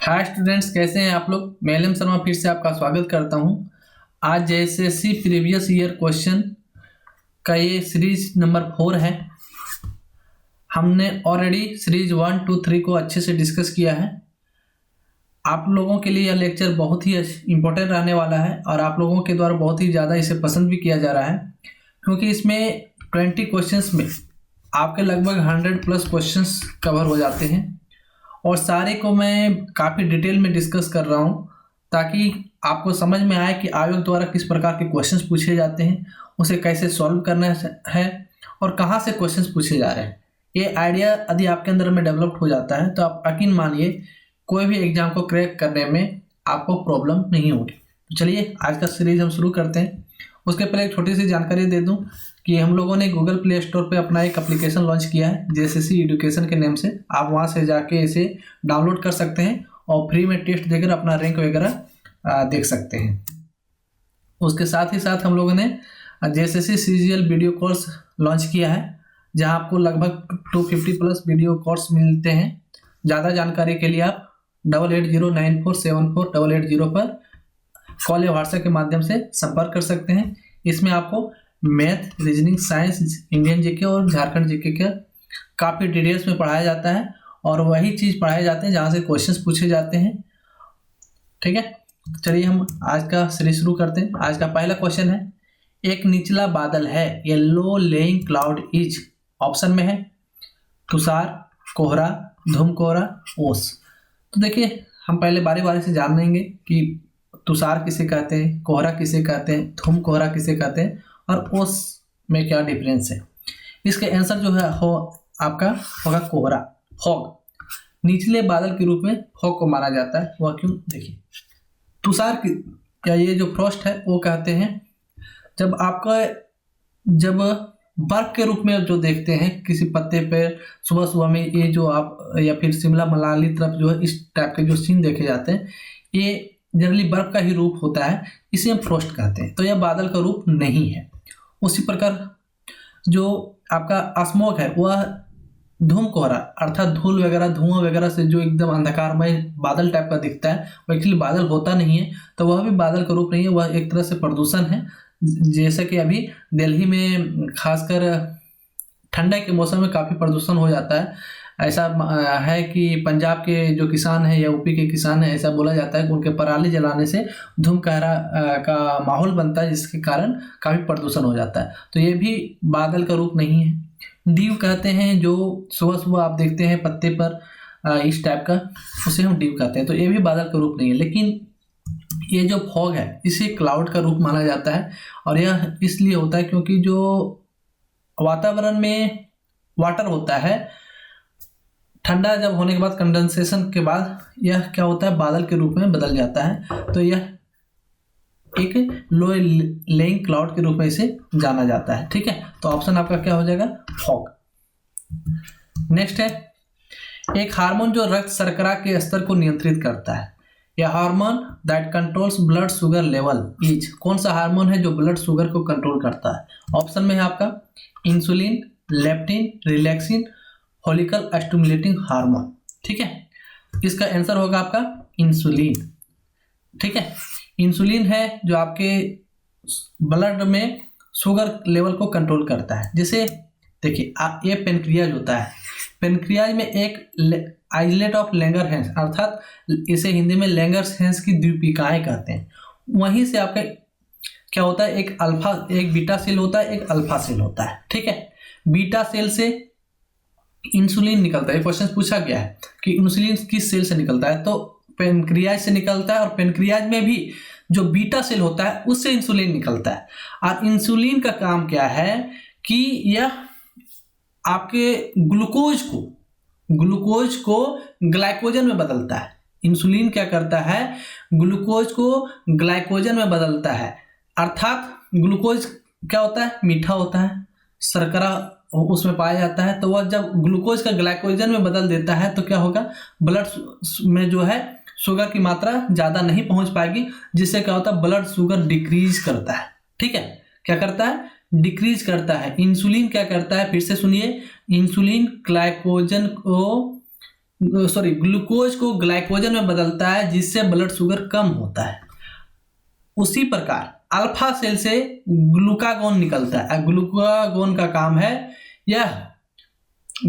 Hi students, कैसे हैं आप लोग। मैं एलएम शर्मा फिर से आपका स्वागत करता हूं। आज एसएससी प्रीवियस ईयर क्वेश्चन का ये सीरीज नंबर 4 है। हमने ऑलरेडी सीरीज 1, 2, 3 को अच्छे से डिस्कस किया है। आप लोगों के लिए यह लेक्चर बहुत ही इम्पोर्टेंट रहने वाला है और आप लोगों के द्वारा बहुत ही ज़्यादा इसे पसंद भी किया जा रहा है, क्योंकि इसमें 20 क्वेश्चंस में आपके लगभग 100+ क्वेश्चंस कवर हो जाते हैं और सारे को मैं काफ़ी डिटेल में डिस्कस कर रहा हूँ ताकि आपको समझ में आए कि आयोग द्वारा किस प्रकार के क्वेश्चंस पूछे जाते हैं, उसे कैसे सॉल्व करना है और कहाँ से क्वेश्चंस पूछे जा रहे हैं। ये आइडिया यदि आपके अंदर में डेवलप हो जाता है तो आप यकीन मानिए कोई भी एग्जाम को क्रैक करने में आपको प्रॉब्लम नहीं होगी। तो चलिए आज का सीरीज हम शुरू करते हैं। उसके पहले एक छोटी सी जानकारी दे दूं कि हम लोगों ने गूगल प्ले स्टोर पे अपना एक एप्लीकेशन लॉन्च किया है जेएसएससी एजुकेशन के नेम से। आप वहां से जाके इसे डाउनलोड कर सकते हैं और फ्री में टेस्ट देकर अपना रैंक वगैरह देख सकते हैं। उसके साथ ही साथ हम लोगों ने JSSC CGL video course launch किया है, जहां आपको लगभग 250+ वीडियो कोर्स मिलते हैं। ज़्यादा जानकारी के लिए आप 8809474880 पर कॉल या व्हाट्सएप के माध्यम से संपर्क कर सकते हैं। इसमें आपको math, reasoning, science, Indian GK और झारखंड जीके का काफ़ी डिटेल्स में पढ़ाया जाता है और वही चीज़ पढ़ाए जाते हैं जहाँ से क्वेश्चंस पूछे जाते हैं। ठीक है, चलिए हम आज का सीरीज शुरू करते हैं। आज का पहला क्वेश्चन है, एक निचला बादल है, ये लो लेइंग क्लाउड इज। ऑप्शन में है तुषार, कोहरा, धूम कोहरा, ओस। तो देखिए हम पहले बारी बारी से जान लेंगे कि तुषार किसे कहते हैं, कोहरा किसे कहते हैं, धूम कोहरा किसे कहते हैं और ओस में क्या डिफरेंस है। इसके आंसर जो है हो आपका होगा कोहरा, फॉग। निचले बादल के रूप में फॉग को माना जाता है। वह क्यों, देखिए तुषार या ये जो फ्रॉस्ट है वो कहते हैं जब बर्फ के रूप में जो देखते हैं किसी पत्ते पे सुबह सुबह में, ये जो आप या फिर शिमला मनाली तरफ जो है इस टाइप के जो सीन देखे जाते हैं, ये जनरली बर्फ का ही रूप होता है, इसे हम फ्रॉस्ट कहते हैं। तो यह बादल का रूप नहीं है। उसी प्रकार जो आपका स्मॉग है वह धूम कोहरा अर्थात धूल वगैरह, धुआं वगैरह से जो एकदम अंधकारमय बादल टाइप का दिखता है, वो एक्चुअली बादल होता नहीं है। तो वह भी बादल का रूप नहीं है, वह एक तरह से प्रदूषण है। जैसे कि अभी दिल्ली में खासकर ठंडे के मौसम में काफ़ी प्रदूषण हो जाता है। ऐसा है कि पंजाब के जो किसान हैं या यूपी के किसान हैं, ऐसा बोला जाता है कि उनके पराली जलाने से धूम कोहरा का माहौल बनता है, जिसके कारण काफ़ी प्रदूषण हो जाता है। तो ये भी बादल का रूप नहीं है। डीव कहते हैं जो सुबह सुबह आप देखते हैं पत्ते पर इस टाइप का, उसे हम डीव कहते हैं। तो ये भी बादल का रूप नहीं है। लेकिन ये जो फॉग है इसे क्लाउड का रूप माना जाता है और यह इसलिए होता है क्योंकि जो वातावरण में वाटर होता है, ठंडा जब होने के बाद, कंडेंसेशन के बाद, यह क्या होता है, बादल के रूप में बदल जाता है। तो यह एक लो लेइंग क्लाउड के रूप में इसे जाना जाता है। ठीक है, तो ऑप्शन आपका क्या हो जाएगा, फॉग। नेक्स्ट है, एक हार्मोन जो रक्त शर्करा के स्तर को नियंत्रित करता है। यह hormone that controls blood sugar level is. कौन सा हार्मोन है जो ब्लड शुगर को कंट्रोल करता है। ऑप्शन में है आपका insulin, leptin, relaxin, follicle stimulating hormone. ठीक है, इसका आंसर होगा आपका इंसुलिन। ठीक है, इंसुलिन है जो आपके ब्लड में शुगर लेवल को कंट्रोल करता है। जैसे देखिए ये पेनक्रियाज होता है, पेनक्रियाज में एक आइलेट ऑफ लैंगरहैंस अर्थात इसे हिंदी में लैंगरहैंस की द्वीपिकाएं कहते हैं। वहीं से आपका क्या होता है, एक बीटा सेल होता है, एक अल्फा सेल होता है। ठीक है, बीटा सेल से इंसुलिन निकलता है। क्वेश्चन पूछा गया है कि इंसुलिन किस सेल से निकलता है, तो पेनक्रियाज से निकलता है और पेनक्रियाज में भी जो बीटा सेल होता है उससे इंसुलिन निकलता है। और इंसुलिन का काम क्या है कि यह आपके ग्लूकोज को ग्लाइकोजन में बदलता है। इंसुलिन क्या करता है, ग्लूकोज को ग्लाइकोजन में बदलता है। अर्थात ग्लूकोज क्या होता है, मीठा होता है, शर्करा उसमें पाया जाता है। तो वह जब ग्लूकोज का ग्लाइकोजन में बदल देता है तो क्या होगा, ब्लड में जो है शुगर की मात्रा ज़्यादा नहीं पहुंच पाएगी, जिससे क्या होता है, ब्लड शुगर डिक्रीज करता है। ठीक है, क्या करता है, डिक्रीज करता है। इंसुलिन क्या करता है, फिर से सुनिए, इंसुलिन ग्लाइकोजन को ग्लूकोज को ग्लाइकोजन में बदलता है, जिससे ब्लड शुगर कम होता है। उसी प्रकार अल्फा सेल से ग्लूकागोन निकलता है। ग्लूकागोन का काम है यह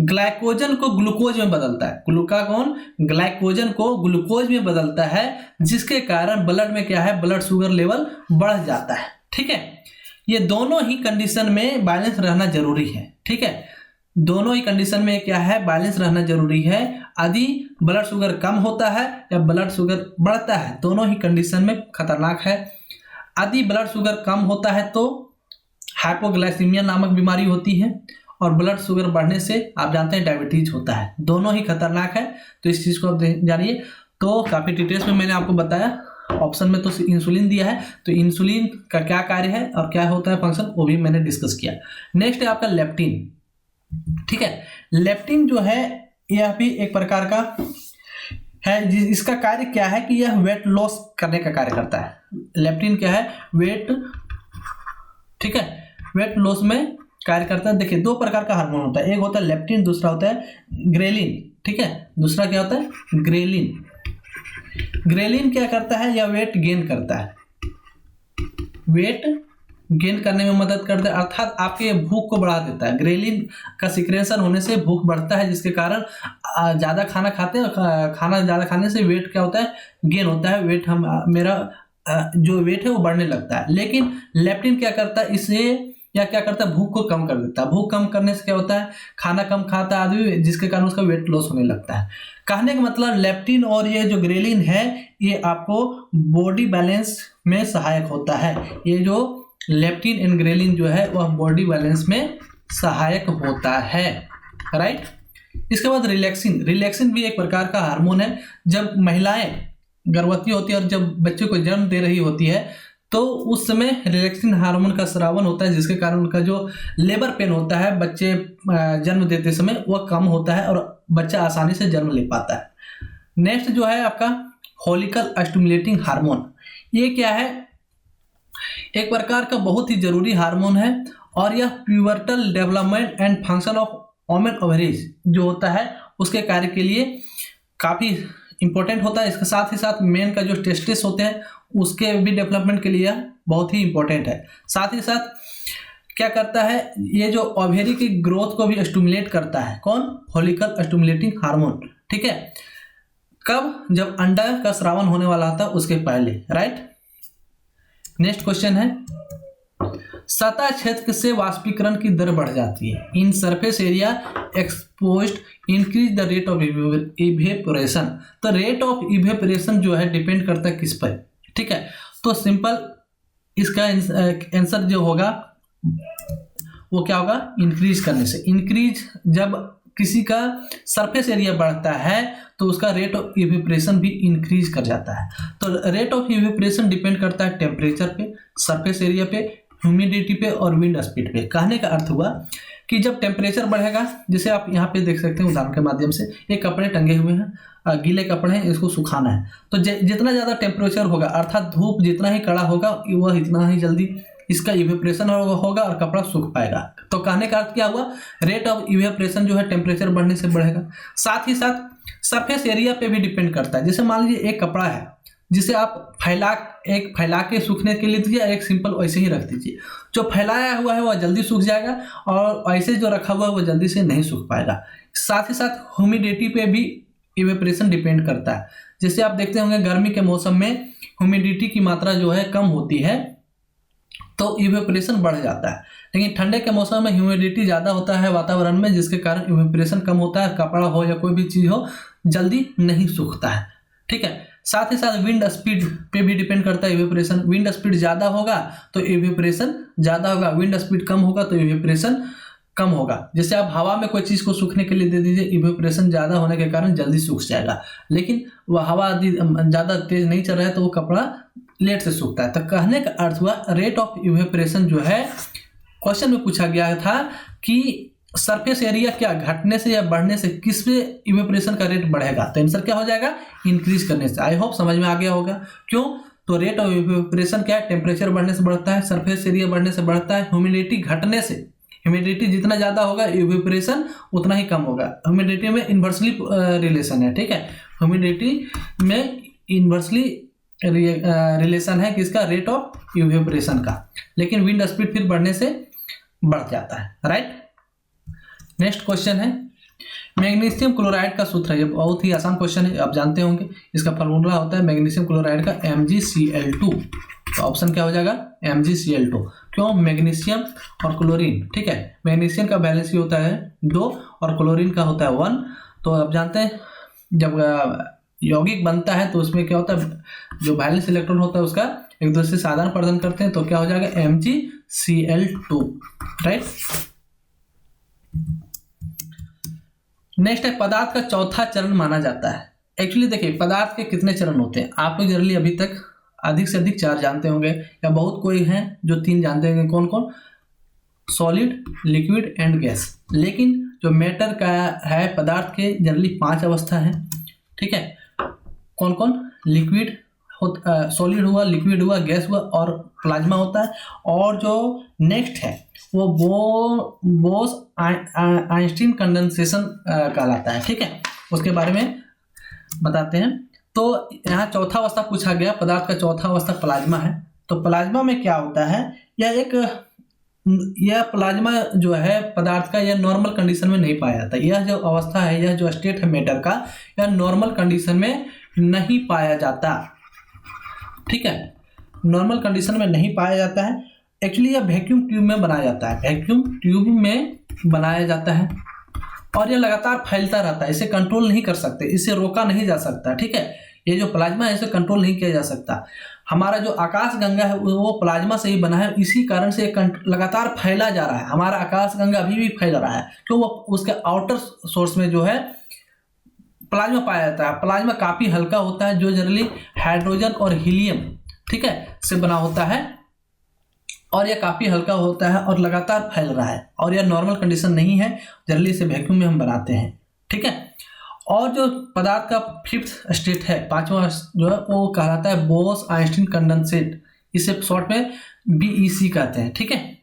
ग्लाइकोजन को ग्लूकोज में बदलता है। ग्लूकागोन ग्लाइकोजन को ग्लूकोज में बदलता है, जिसके कारण ब्लड में क्या है, ब्लड शुगर लेवल बढ़ जाता है। ठीक है, ये दोनों ही कंडीशन में बैलेंस रहना जरूरी है। ठीक है, दोनों ही कंडीशन में क्या है, बैलेंस रहना जरूरी है। यदि ब्लड शुगर कम होता है या ब्लड शुगर बढ़ता है, दोनों ही कंडीशन में खतरनाक है। यदि ब्लड शुगर कम होता है तो हाइपोग्लाइसीमिया नामक बीमारी होती है, और ब्लड शुगर बढ़ने से आप जानते हैं डायबिटीज होता है। दोनों ही खतरनाक है, तो इस चीज़ को आप जानिए। तो काफ़ी डिटेल्स में मैंने आपको बताया। ऑप्शन में तो इंसुलिन दिया है, तो इंसुलिन का क्या कार्य है और क्या होता है फंक्शन, वो भी मैंने डिस्कस किया। नेक्स्ट है आपका लेप्टिन। ठीक है, लेप्टिन जो है यह भी एक प्रकार का है। इसका कार्य क्या है कि यह वेट लॉस करने का कार्य करता है। लेप्टिन क्या है, वेट, ठीक है, वेट लॉस में कार्य करता है। देखिए, दो प्रकार का हार्मोन होता है, एक होता है लेप्टिन, दूसरा होता है ग्रेलिन। ठीक है, दूसरा क्या होता है, ग्रेलिन। ग्रेलिन क्या करता है, यह वेट गेन करता है, वेट गेन करने में मदद करता है, अर्थात आपके भूख को बढ़ा देता है। ग्रेलिन का सिक्रेशन होने से भूख बढ़ता है, जिसके कारण ज़्यादा खाना खाते हैं। खाना ज़्यादा खाने से वेट क्या होता है, गेन होता है। वेट मेरा जो वेट है वो बढ़ने लगता है। लेकिन लेप्टिन क्या करता है, इससे या क्या करता है, भूख को कम कर देता है। भूख कम करने से क्या होता है, खाना कम खाता है आदमी, जिसके कारण उसका वेट लॉस होने लगता है। कहने का मतलब लेप्टिन और ये जो ग्रेलिन है, ये आपको बॉडी बैलेंस में सहायक होता है। ये जो लेप्टिन एंड ग्रेलिन जो है वह बॉडी बैलेंस में सहायक होता है। राइट, इसके बाद रिलैक्सिन। रिलैक्सिन भी एक प्रकार का हार्मोन है। जब महिलाएं गर्भवती होती है और जब बच्चे को जन्म दे रही होती है, तो उस समय रिलैक्सिन हार्मोन का स्रावन होता है, जिसके कारण उनका जो लेबर पेन होता है बच्चे जन्म देते समय, वह कम होता है और बच्चा आसानी से जन्म ले पाता है। नेक्स्ट जो है आपका फॉलिकल स्टिमुलेटिंग हार्मोन। ये क्या है, एक प्रकार का बहुत ही जरूरी हार्मोन है, और यह pubertal development and function of women ovaries जो होता है उसके कार्य के लिए काफ़ी इंपॉर्टेंट होता है। इसके साथ ही साथ मेन का जो टेस्टिस होते हैं उसके भी डेवलपमेंट के लिए बहुत ही इंपॉर्टेंट है। साथ ही साथ क्या करता है, ये जो ओवेरी की ग्रोथ को भी स्टिमुलेट करता है। कौन, फॉलिकल स्टिमुलेटिंग हार्मोन। ठीक है, कब, जब अंडा का स्रावन होने वाला था उसके पहले। राइट, नेक्स्ट क्वेश्चन है, सतह क्षेत्र से वाष्पीकरण की दर बढ़ जाती है। In surface area exposed increase the rate of evaporation. तो रेट ऑफ इवेपोरेशन जो है डिपेंड करता है किस पर। ठीक है, तो सिंपल इसका आंसर जो होगा वो क्या होगा, इंक्रीज करने से। इंक्रीज, जब किसी का सरफेस एरिया बढ़ता है तो उसका रेट ऑफ इवेपोरेशन भी इंक्रीज कर जाता है। तो रेट ऑफ इवेपोरेशन डिपेंड करता है टेम्परेचर पे, सरफेस एरिया पे, ह्यूमिडिटी पे और विंड स्पीड पे। कहने का अर्थ हुआ कि जब टेम्परेचर बढ़ेगा, जैसे आप यहाँ पे देख सकते हैं उदाहरण के माध्यम से, ये कपड़े टंगे हुए हैं, गीले कपड़े हैं, इसको सुखाना है। तो जितना ज़्यादा टेम्परेचर होगा, अर्थात धूप जितना ही कड़ा होगा, वह इतना ही जल्दी इसका इवेपोरेशन होगा और कपड़ा सूख पाएगा। तो कहने का अर्थ क्या हुआ, रेट ऑफ इवेपोरेशन जो है टेम्परेचर बढ़ने से बढ़ेगा। साथ ही साथ सरफेस एरिया पे भी डिपेंड करता है। जैसे मान लीजिए एक कपड़ा है जिसे आप फैला के सूखने के लिए दीजिए, एक सिंपल वैसे ही रख दीजिए। जो फैलाया हुआ है वह जल्दी सूख जाएगा, और ऐसे जो रखा हुआ है वह जल्दी से नहीं सूख पाएगा। साथ ही साथ ह्यूमिडिटी पे भी इवेपोरेशन डिपेंड करता है। जैसे आप देखते होंगे गर्मी के मौसम में ह्यूमिडिटी की मात्रा जो है कम होती है तो इवेपोरेशन बढ़ जाता है, लेकिन ठंडे के मौसम में ह्यूमिडिटी ज़्यादा होता है वातावरण में, जिसके कारण इवेपोरेशन कम होता है। कपड़ा हो या कोई भी चीज़ हो जल्दी नहीं सूखता है। ठीक है, साथ ही साथ विंड स्पीड पे भी डिपेंड करता है इवेपोरेशन। विंड स्पीड ज़्यादा होगा तो इवेपोरेशन ज़्यादा होगा, विंड स्पीड कम होगा तो इवेपोरेशन कम होगा। जैसे आप हवा में कोई चीज़ को सूखने के लिए दे दीजिए, इवेपोरेशन ज़्यादा होने के कारण जल्दी सूख जाएगा, लेकिन वह हवा ज़्यादा तेज नहीं चल रहा है तो वो कपड़ा लेट से सूखता है। तो कहने का अर्थ हुआ रेट ऑफ इवेपोरेशन जो है, क्वेश्चन में पूछा गया था कि सरफेस एरिया क्या घटने से या बढ़ने से किस पे इवेपोरेशन का रेट बढ़ेगा, तो आंसर क्या हो जाएगा, इंक्रीज करने से। आई होप समझ में आ गया होगा। क्यों, तो रेट ऑफ इवेपोरेशन क्या है, टेम्परेचर बढ़ने से बढ़ता है, सरफेस एरिया बढ़ने से बढ़ता है, ह्यूमिडिटी घटने से। ह्यूमिडिटी जितना ज़्यादा होगा इवेपोरेशन उतना ही कम होगा। ह्यूमिडिटी में इन्वर्सली रिलेशन है, ठीक है, ह्यूमिडिटी में इन्वर्सली रिलेशन है किसका, रेट ऑफ इवेपोरेशन का, लेकिन विंड स्पीड फिर बढ़ने से बढ़ जाता है, राइट। नेक्स्ट क्वेश्चन है मैग्नीशियम क्लोराइड का सूत्र है, ये बहुत ही आसान क्वेश्चन है, आप जानते होंगे। इसका फार्मूला होता है मैग्नीशियम क्लोराइड का MgCl2। तो ऑप्शन क्या हो जाएगा, MgCl2। क्यों, मैग्नीशियम और क्लोरीन, ठीक है, मैग्नीशियम का वैलेंसी होता है 2 और क्लोरीन का होता है 1। तो आप जानते हैं जब यौगिक बनता है तो उसमें क्या होता है, जो वैलेंस इलेक्ट्रॉन होता है उसका एक दूसरे से आदान प्रदान करते हैं, तो क्या हो जाएगा MgCl2, राइट। नेक्स्ट है पदार्थ का चौथा चरण माना जाता है। एक्चुअली देखिए पदार्थ के कितने चरण होते हैं, आप लोग जनरली अभी तक अधिक से अधिक 4 जानते होंगे, या बहुत कोई हैं जो 3 जानते होंगे। कौन कौन, सॉलिड, लिक्विड एंड गैस। लेकिन जो मैटर का है पदार्थ के जनरली 5 अवस्था है, ठीक है। कौन कौन, लिक्विड, सॉलिड हुआ, लिक्विड हुआ, गैस हुआ और प्लाज्मा होता है। और जो नेक्स्ट है वो बोस आइंस्टीन कंडेंसेशन कहलाता है, ठीक है, उसके बारे में बताते हैं। तो यहाँ चौथा अवस्था पूछा गया, पदार्थ का चौथा अवस्था प्लाज्मा है। तो प्लाज्मा में क्या होता है, यह प्लाज्मा जो है पदार्थ का, यह नॉर्मल कंडीशन में नहीं पाया जाता। यह जो अवस्था है, यह जो स्टेट है मैटर का, यह नॉर्मल कंडीशन में नहीं पाया जाता, ठीक है, नॉर्मल कंडीशन में नहीं पाया जाता है। एक्चुअली यह वैक्यूम ट्यूब में बनाया जाता है, वैक्यूम ट्यूब में बनाया जाता है और यह लगातार फैलता रहता है। इसे कंट्रोल नहीं कर सकते, इसे रोका नहीं जा सकता, ठीक है। ये जो प्लाज्मा है इसे कंट्रोल नहीं किया जा सकता। हमारा जो आकाश गंगा है वो प्लाज्मा से ही बना है, इसी कारण से लगातार फैला जा रहा है। हमारा आकाश गंगा अभी भी फैल रहा है क्यों, वो उसके आउटर सोर्स में जो है प्लाज्मा पाया जाता है। प्लाज्मा काफी हल्का होता है, जो जनरली हाइड्रोजन और हीलियम, ठीक है, से बना होता है और यह काफी हल्का होता है और लगातार फैल रहा है और यह नॉर्मल कंडीशन नहीं है, जनरली इसे वैक्यूम में हम बनाते हैं, ठीक है। और जो पदार्थ का 5th स्टेट है, 5वां जो है वो कहलाता है बोस आइंस्टीन कंडेंसेट, इसे शॉर्ट में BEC कहते हैं, ठीक है,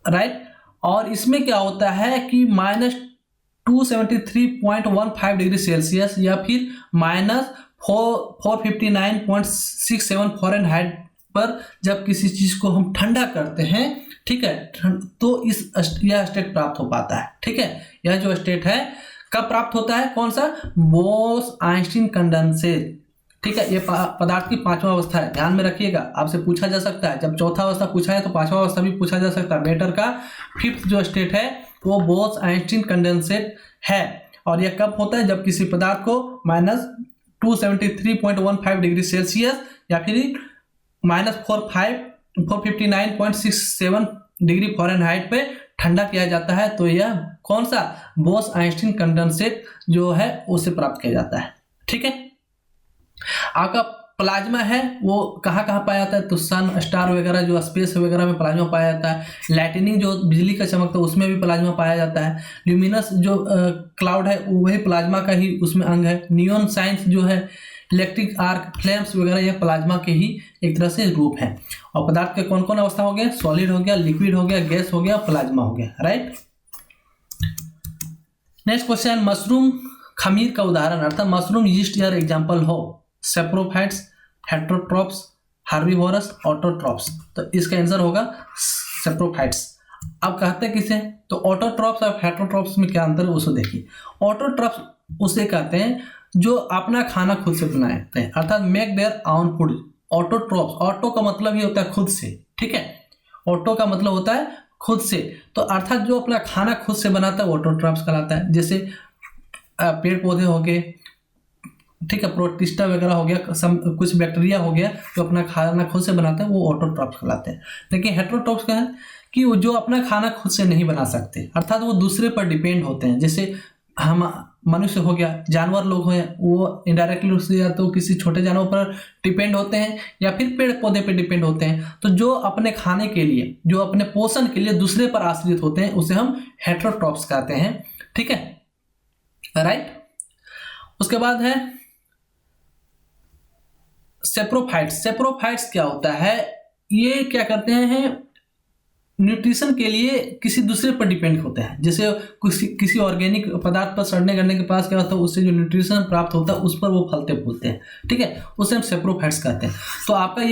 राइट। और इसमें क्या होता है कि -273.15 डिग्री सेल्सियस या फिर -459.67 फ़ारेनहाइट पर जब किसी चीज को हम ठंडा करते हैं, ठीक है, तो यह स्टेट प्राप्त हो पाता है, ठीक है। यह जो स्टेट है कब प्राप्त होता है, कौन सा, बोस आइंस्टीन कंडेंसेट, ठीक है। ये पदार्थ की 5वां अवस्था है, ध्यान में रखिएगा, आपसे पूछा जा सकता है। जब चौथा अवस्था पूछा है तो 5वां अवस्था भी पूछा जा सकता है। मैटर का 5th जो स्टेट है वो बोस आइंस्टीन कंडेंसेट है और यह कब होता है, जब किसी पदार्थ को -273.15 डिग्री सेल्सियस या फिर -459.67 डिग्री फ़ारेनहाइट पे ठंडा किया जाता है। तो यह कौन सा, बोस आइंस्टीन कंडेंसेट जो है उसे प्राप्त किया जाता है, ठीक है। आपका प्लाज्मा है वो कहाँ कहाँ पाया जाता है, तो सन, स्टार वगैरह जो स्पेस वगैरह में प्लाज्मा पाया जाता है। लाइटनिंग जो बिजली का चमकता है उसमें भी प्लाज्मा पाया जाता है। ल्यूमिनस जो क्लाउड है वही प्लाज्मा का ही उसमें अंग है। नियॉन साइंस जो है, इलेक्ट्रिक आर्क, फ्लेम्स वगैरह, यह प्लाज्मा के ही एक तरह से रूप है। और पदार्थ के कौन कौन अवस्था हो गया, सॉलिड हो गया, लिक्विड हो गया, गैस हो गया, प्लाज्मा हो गया, राइट। नेक्स्ट क्वेश्चन, मशरूम खमीर का उदाहरण, अर्थात मशरूम यीस्ट यार एग्जाम्पल हो, सेप्रोफाइट्स, हेट्रोट्रॉप्स, हार्बीवोरस, ऑटोट्रॉप्स। तो इसका आंसर होगा सेप्रोफाइट्स। अब कहते हैं किसे, तो ऑटोट्रॉप्स और हेट्रोट्रॉप्स में क्या अंतर है उसको देखिए। ऑटोट्रॉप्स उसे कहते हैं जो अपना खाना खुद से बनाते हैं, अर्थात make their own food. Autotrophs, auto का मतलब ही होता है खुद से, ठीक है, ऑटो का मतलब होता है खुद से, तो अर्थात जो अपना खाना खुद से बनाता है ऑटोट्रॉप्स कहलाता है। जैसे पेड़ पौधे हो गए, ठीक है, प्रोटिस्टा वगैरह हो गया, कुछ बैक्टीरिया हो गया जो अपना खाना खुद से बनाते हैं, वो ऑटोट्रॉप्स कहलाते हैं। लेकिन हेट्रोट्रॉप्स क्या है कि वो जो अपना खाना खुद से नहीं बना सकते, अर्थात वो दूसरे पर डिपेंड होते हैं। जैसे हम मनुष्य हो गया, जानवर लोग हैं, वो इनडायरेक्टली उससे या तो किसी छोटे जानवर पर डिपेंड होते हैं या फिर पेड़ पौधे पर डिपेंड होते हैं। तो जो अपने खाने के लिए, जो अपने पोषण के लिए दूसरे पर आश्रित होते हैं उसे हम हेट्रोट्रॉप्स कहते हैं, ठीक है, राइट। उसके बाद है सेप्रोफाइट्स। सेप्रोफाइट्स क्या होता है, ये क्या करते हैं, न्यूट्रिशन के लिए किसी दूसरे पर डिपेंड होते हैं। जैसे किसी ऑर्गेनिक पदार्थ पर सड़ने करने के पास क्या होता है, उससे जो न्यूट्रिशन प्राप्त होता है उस पर वो फलते फूलते हैं, ठीक है, उसे हम सेप्रोफाइट्स कहते हैं। तो आपका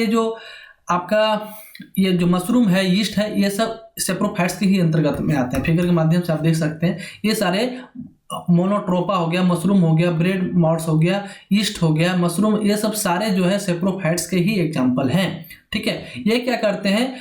ये जो मशरूम है, यीस्ट है, ये सब सेप्रोफाइट्स के ही अंतर्गत में आते हैं। फिगर के माध्यम से आप देख सकते हैं ये सारे मोनोट्रोपा हो गया, मशरूम हो गया, ब्रेड मॉड्स हो गया, यीस्ट हो गया, मशरूम, ये सब सारे जो है सेप्रोफाइट्स के ही एग्जाम्पल हैं, ठीक है। ये क्या करते हैं,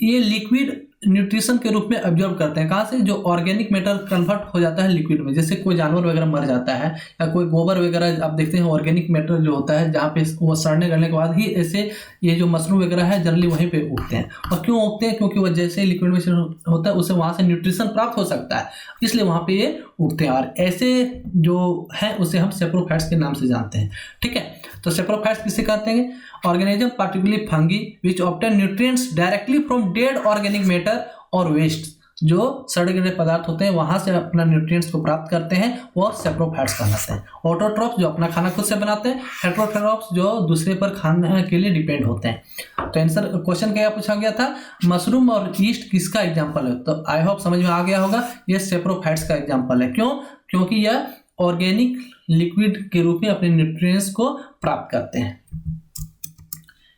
ये लिक्विड न्यूट्रिशन के रूप में ऑब्जर्व करते हैं। कहाँ से, जो ऑर्गेनिक मैटर कन्वर्ट हो जाता है लिक्विड में, जैसे कोई जानवर वगैरह मर जाता है या कोई गोबर वगैरह, आप देखते हैं ऑर्गेनिक मैटर जो होता है, जहाँ पे वो सड़ने करने के बाद ही ऐसे ये जो मशरूम वगैरह है जनरली वहीं पे उगते हैं। और क्यों उगते हैं, क्योंकि वो जैसे लिक्विड में होता है उसे वहाँ से न्यूट्रिशन प्राप्त हो सकता है, इसलिए वहाँ पे ये उगते हैं। और ऐसे जो है उसे हम सेप्रोफाइट्स के नाम से जानते हैं, ठीक है। तो सेप्रोफाइट्स किसे कहते हैं, organism particularly fungi which obtain nutrients directly from dead organic matter और वेस्ट, जो सड़े गले पदार्थ होते हैं वहां से अपना न्यूट्रिएंट्स को प्राप्त करते हैं, वो सेप्रोफाइट्स कहलाते हैं। ऑटोट्रॉप्स जो अपना खाना खुद से बनाते हैं, हेटेरोट्रॉप्स जो दूसरे पर खाने के लिए डिपेंड होते हैं। तो आंसर क्वेश्चन क्या पूछा गया था, मशरूम और यीस्ट किसका एग्जाम्पल है, तो आई होप समझ में आ गया होगा, ये सेप्रोफाइट्स का एग्जाम्पल है। क्यों, क्योंकि यह ऑर्गेनिक लिक्विड के रूप में अपने न्यूट्रिएंट्स को प्राप्त करते हैं।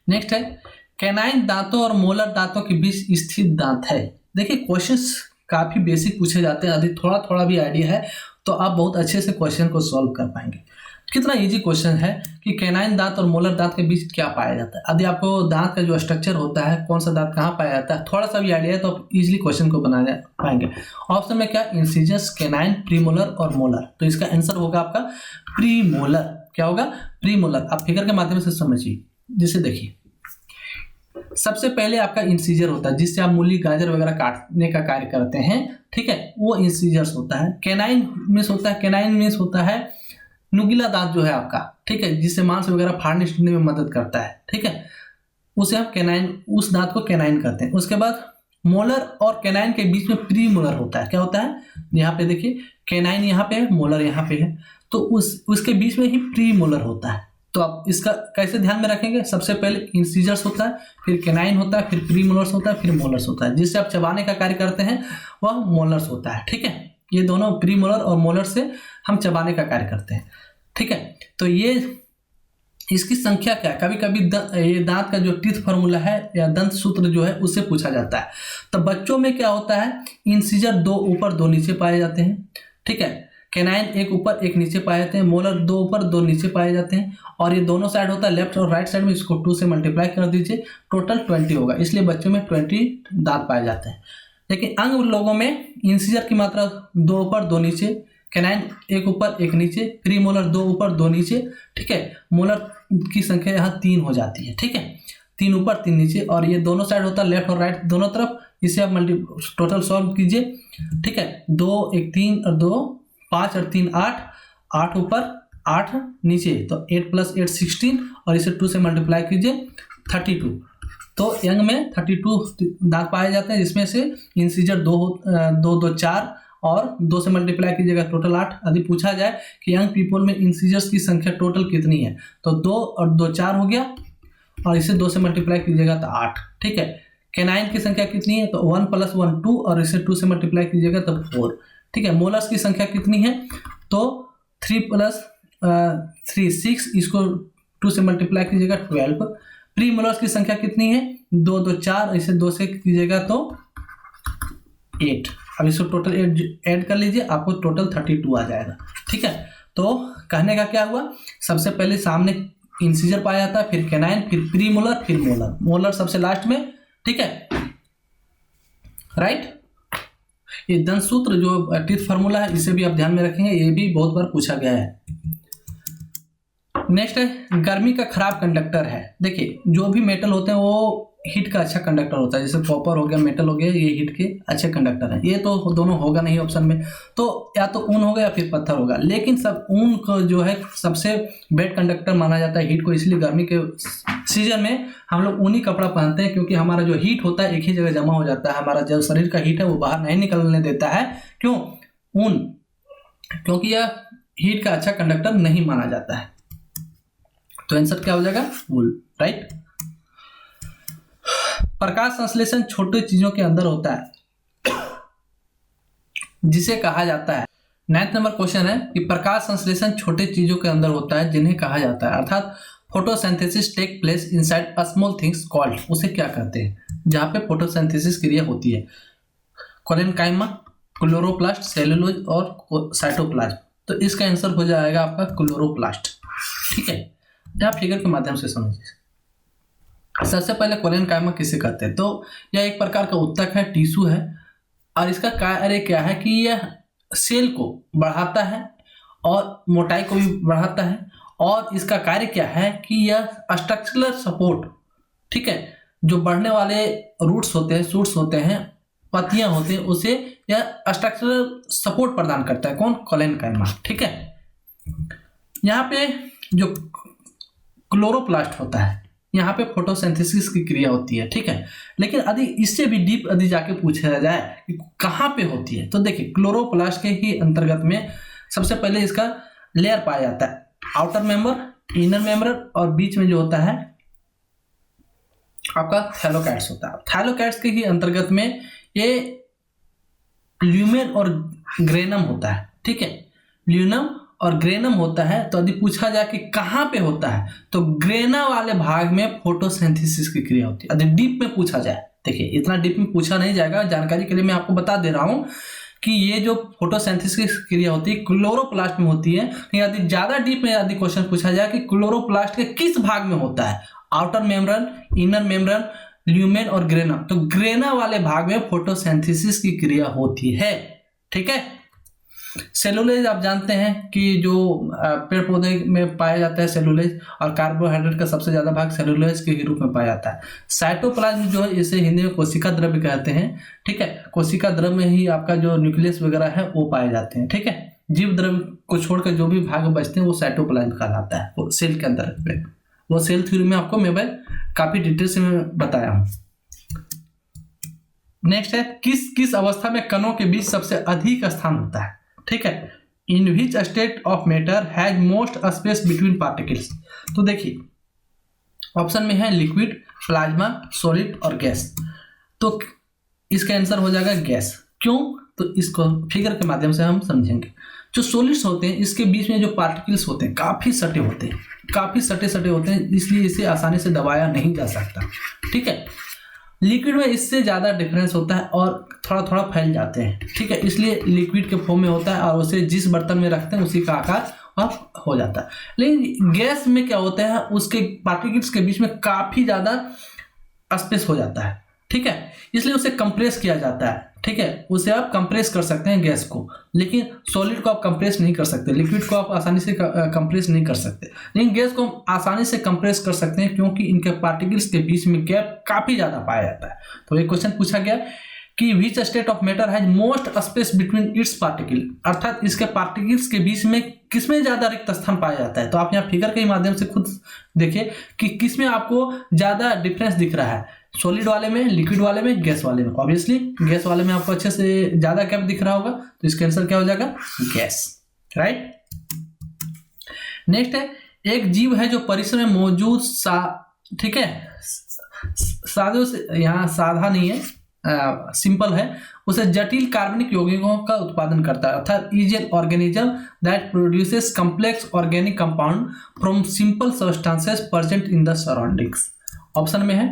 नेक्स्ट है, कैनाइन दांतों और मोलर दांतों के बीच स्थित दांत है। देखिए क्वेश्चंस काफी बेसिक पूछे जाते हैं, यदि थोड़ा थोड़ा भी आइडिया है तो आप बहुत अच्छे से क्वेश्चन को सॉल्व कर पाएंगे। कितना इजी क्वेश्चन है कि कैनाइन दांत और मोलर दांत के बीच क्या पाया जाता है। यदि आपको दांत का जो स्ट्रक्चर होता है, कौन सा दांत कहाँ पाया जाता है, थोड़ा सा भी आइडिया है तो आप इजीली क्वेश्चन को बना पाएंगे। ऑप्शन में क्या, इंसिजर्स, कैनाइन, प्रीमोलर और मोलर। तो इसका आंसर होगा आपका प्रीमोलर। क्या होगा, प्रीमोलर। आप फिगर के माध्यम से समझिए। जैसे देखिए, सबसे पहले आपका इंसीजर होता है जिससे आप मूली गाजर वगैरह काटने का कार्य करते हैं, ठीक है, वो इंसीजर्स होता है। कैनाइन मीन्स होता है नुकीला दांत जो है आपका, ठीक है, जिससे मांस वगैरह फाड़ने छीलने में मदद करता है, ठीक है, उसे हम कैनाइन, उस दांत को कैनाइन कहते हैं। उसके बाद मोलर और कैनाइन के बीच में प्री मोलर होता है। क्या होता है, यहाँ पे देखिए कैनाइन यहाँ पे है, मोलर यहाँ पे है, तो उसके बीच में ही प्री मोलर होता है। तो आप इसका कैसे ध्यान में रखेंगे, सबसे पहले इंसीजर्स होता है, फिर कैनाइन होता है, फिर प्री मोलर्स होता है, फिर मोलर्स होता है। जिससे आप चबाने का कार्य करते हैं वह मोलर्स होता है, ठीक है। ये दोनों प्री मोलर और मोलर से हम चबाने का कार्य करते हैं, ठीक है। तो ये इसकी संख्या क्या है, कभी कभी ये दांत का जो टीथ फार्मूला है या दंत सूत्र जो है उससे पूछा जाता है। तो बच्चों में क्या होता है, इंसीजर 2 ऊपर 2 नीचे पाए जाते हैं, ठीक है। कैनाइन 1 ऊपर 1 नीचे पाए जाते हैं, मोलर 2 ऊपर 2 नीचे पाए जाते हैं। और ये दोनों साइड होता है, लेफ्ट और राइट साइड में, इसको 2 से मल्टीप्लाई कर दीजिए, टोटल 20 होगा। इसलिए बच्चों में 20 दांत पाए जाते हैं। लेकिन अंग लोगों में इंसीजर की मात्रा 2 ऊपर 2 नीचे, कैनाइन 1 ऊपर 1 नीचे, प्री मोलर 2 ऊपर 2 नीचे, ठीक है। मोलर की संख्या यहाँ 3 हो जाती है, ठीक है, 3 ऊपर 3 नीचे। और ये दोनों साइड होता है लेफ्ट और राइट दोनों तरफ। इसे आप टोटल सॉल्व कीजिए, ठीक है। 2 1 3 और 2 5 और 3 8, 8 ऊपर 8 नीचे, तो 8 + 8 16, और इसे 2 से मल्टीप्लाई कीजिए 32। तो यंग में 32 दांत पाए जाते हैं, जिसमें से इंसीजर 2 4 और 2 से मल्टीप्लाई कीजिएगा टोटल 8। यदि पूछा जाए कि यंग पीपल में इंसीजर्स की संख्या टोटल कितनी है, तो 2 और 2 4 हो गया, और इसे 2 से मल्टीप्लाई कीजिएगा तो 8, ठीक है। कैनाइन की संख्या कितनी है, तो 1 + 1 2, और इसे 2 से मल्टीप्लाई कीजिएगा तो 4, ठीक है। मोलर्स की संख्या कितनी है, तो 3 + 3 6, इसको 2 से मल्टीप्लाई कीजिएगा 12। प्री मोलर्स की संख्या कितनी है, 2 2 4, इसे 2 से कीजिएगा तो 8। अब इसको टोटल ऐड कर लीजिए, आपको टोटल 32 आ जाएगा, ठीक है। तो कहने का क्या हुआ, सबसे पहले सामने इंसीजर पाया जाता है, फिर कैनाइन, फिर प्री मोलर, फिर मोलर, मोलर सबसे लास्ट में, ठीक है, राइट। ये दंत सूत्र जो टीथ फार्मूला है, इसे भी आप ध्यान में रखेंगे, ये भी बहुत बार पूछा गया है। नेक्स्ट है, गर्मी का खराब कंडक्टर है। देखिए जो भी मेटल होते हैं वो हीट का अच्छा कंडक्टर होता है, जैसे कॉपर हो गया, मेटल हो गया, ये हीट के अच्छे कंडक्टर हैं। ये तो दोनों होगा नहीं ऑप्शन में, तो या तो ऊन होगा या फिर पत्थर होगा। लेकिन सब ऊन को जो है सबसे बेड कंडक्टर माना जाता है हीट को, इसलिए गर्मी के सीजन में हम लोग ऊनी कपड़ा पहनते हैं, क्योंकि हमारा जो हीट होता है एक ही जगह जमा हो जाता है। हमारा जो शरीर का हीट है वो बाहर नहीं निकलने देता है। क्यों, ऊन, क्योंकि यह हीट का अच्छा कंडक्टर नहीं माना जाता है। तो आंसर क्या हो जाएगा, वूल, राइट। प्रकाश संश्लेषण छोटे चीजों के अंदर होता है जिसे कहा जाता है। 9th नंबर क्वेश्चन है कि प्रकाश संश्लेषण छोटे चीजों के अंदर होता है जिन्हें कहा जाता है, अर्थात photosynthesis take place inside a small things called, उसे क्या कहते हैं जहां पे फोटोसिंथेसिस क्रिया होती है। कोलेनकाइमा, क्लोरोप्लास्ट, सेलुलोज और साइटोप्लाज्म। तो इसका आंसर हो जाएगा आपका क्लोरोप्लास्ट। ठीक है, यहाँ फिगर के माध्यम से समझिए। सबसे पहले कोलेनकाइमा किसे कहते हैं, तो यह एक प्रकार का उत्तक है, टिश्यू है, और इसका कार्य क्या है कि यह सेल को बढ़ाता है और मोटाई को भी बढ़ाता है, और इसका कार्य क्या है कि यह स्ट्रक्चरल सपोर्ट, ठीक है, जो बढ़ने वाले रूट्स होते हैं, शूट्स होते हैं, पत्तियां होती हैं, उसे यह स्ट्रक्चरल सपोर्ट प्रदान करता है। कौन? कोलेनकाइमा। ठीक है, यहाँ पे जो क्लोरोप्लास्ट होता है, यहाँ पे फोटोसिंथेसिस की क्रिया होती है। ठीक है, लेकिन यदि इससे भी डीप यदि जाके पूछा जाए कि कहाँ पे होती है, तो देखिए क्लोरोप्लास्ट के ही अंतर्गत में सबसे पहले इसका लेयर पाया जाता है, आउटर मेंबर, इनर मेंबर, और बीच में जो होता है आपका थैलोकाइट्स होता है। थैलोकाइट्स के ही अंतर्गत में ये ल्यूमेन और ग्रेनम होता है। ठीक है, ल्यूनम और ग्रेनम होता है। तो यदि पूछा जाए कि कहाँ पे होता है, तो ग्रेना वाले भाग में फोटोसिंथेसिस की क्रिया होती है। यदि डीप में पूछा जाए, देखिए इतना डीप में पूछा नहीं जाएगा, जानकारी के लिए मैं आपको बता दे रहा हूँ कि ये जो फोटोसिंथेसिस की क्रिया होती है क्लोरोप्लास्ट में होती है। यदि ज्यादा डीप में यदि क्वेश्चन पूछा जाए कि क्लोरोप्लास्ट के किस भाग में होता है, outer membrane, inner membrane, lumen और ग्रेना, तो ग्रेना वाले भाग में फोटोसिंथेसिस की क्रिया होती है। ठीक है, सेलुलोज आप जानते हैं कि जो पेड़ पौधे में पाया जाता है सेलुलोज, और कार्बोहाइड्रेट का सबसे ज्यादा भाग सेलुलोज के ही रूप में पाया जाता है। साइटोप्लाज्म जो है, इसे हिंदी में कोशिका द्रव्य कहते हैं। ठीक है, कोशिका द्रव्य में ही आपका जो न्यूक्लियस वगैरह है वो पाए जाते हैं। ठीक है, जीव द्रव्य को छोड़कर जो भी भाग बचते हैं वो साइटोप्लाज्म कहलाता है, वो सेल के अंदर। वो सेल थ्योरी में आपको मैं काफी डिटेल से बताया हूँ। नेक्स्ट है, किस किस अवस्था में कणों के बीच सबसे अधिक स्थान होता है। ठीक है, in which state of matter has most space between particles. तो देखिए ऑप्शन में है लिक्विड, प्लाज्मा, सॉलिड और गैस। तो इसका आंसर हो जाएगा गैस। क्यों? तो इसको फिगर के माध्यम से हम समझेंगे। जो सॉलिड्स होते हैं इसके बीच में जो पार्टिकल्स होते हैं काफी सटे होते हैं, काफी सटे होते हैं, इसलिए इसे आसानी से दबाया नहीं जा सकता। ठीक है, लिक्विड में इससे ज़्यादा डिफरेंस होता है और थोड़ा थोड़ा फैल जाते हैं। ठीक है, इसलिए लिक्विड के फॉर्म में होता है और उसे जिस बर्तन में रखते हैं उसी का आकार अब हो जाता है। लेकिन गैस में क्या होता है, उसके पार्टिकल्स के बीच में काफ़ी ज़्यादा स्पेस हो जाता है। ठीक है, इसलिए उसे कंप्रेस किया जाता है। ठीक है, उसे आप कंप्रेस कर सकते हैं गैस को, लेकिन सॉलिड को आप कंप्रेस नहीं कर सकते, लिक्विड को आप आसानी से कंप्रेस नहीं कर सकते, लेकिन गैस को हम आसानी से कंप्रेस कर सकते हैं क्योंकि इनके पार्टिकल्स के बीच में गैप काफी ज्यादा पाया जाता है। तो एक क्वेश्चन पूछा गया कि विच state of matter has most space between its particle, अर्थात इसके पार्टिकल्स के बीच में किसमें ज्यादा रिक्त स्थान पाया जाता है। तो आप यहाँ फिगर के माध्यम से खुद देखिए कि किसमें आपको ज्यादा डिफरेंस दिख रहा है, सॉलिड वाले में, लिक्विड वाले में, गैस वाले में। ऑब्वियसली गैस वाले में आपको अच्छे से ज्यादा गैप दिख रहा होगा, तो इसका आंसर क्या हो जाएगा? गैस। राइट। नेक्स्ट है, एक जीव है जो परिसर में मौजूद ठीक है, साधु से यहाँ साधा नहीं है, सिंपल है, उसे जटिल कार्बनिक यौगिकों का उत्पादन करता है, अर्थात is an organism that produces complex organic compound from simple substances present in the surroundings. Option में है